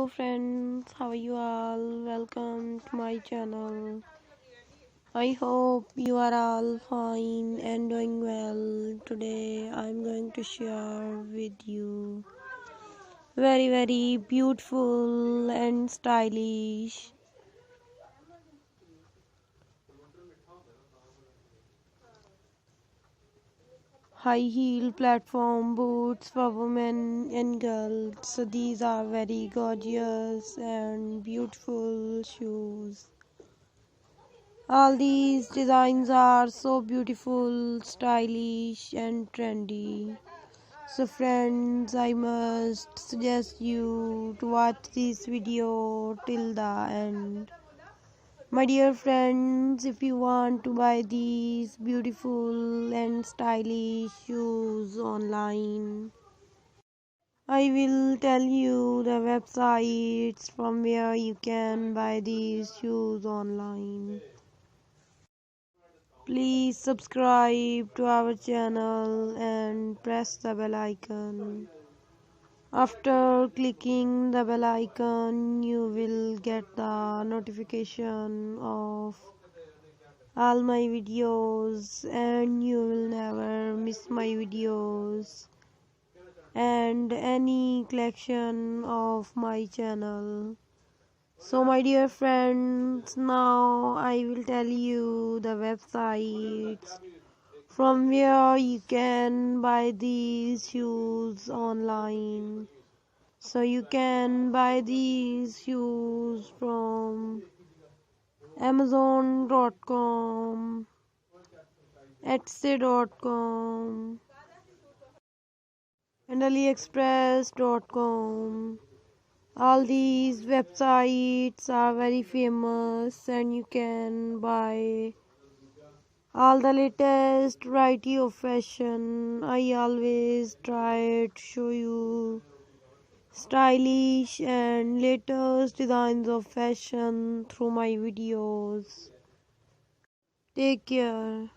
Hello friends, how are you all? Welcome to my channel. I hope you are all fine and doing well. Today I'm going to share with you very beautiful and stylish high heel platform boots for women and girls. So these are very gorgeous and beautiful shoes. All these designs are so beautiful, stylish and trendy. So friends, I must suggest you to watch this video till the end. My dear friends, if you want to buy these beautiful and stylish shoes online, I will tell you the websites from where you can buy these shoes online. Please subscribe to our channel and press the bell icon. After clicking the bell icon, you will get the notification of all my videos and you will never miss my videos and any collection of my channel. So my dear friends, now I will tell you the websites from where you can buy these shoes online. So you can buy these shoes from Amazon.com, Etsy.com and AliExpress.com. All these websites are very famous and you can buy all the latest variety of fashion. I always try to show you stylish and latest designs of fashion through my videos. Take care.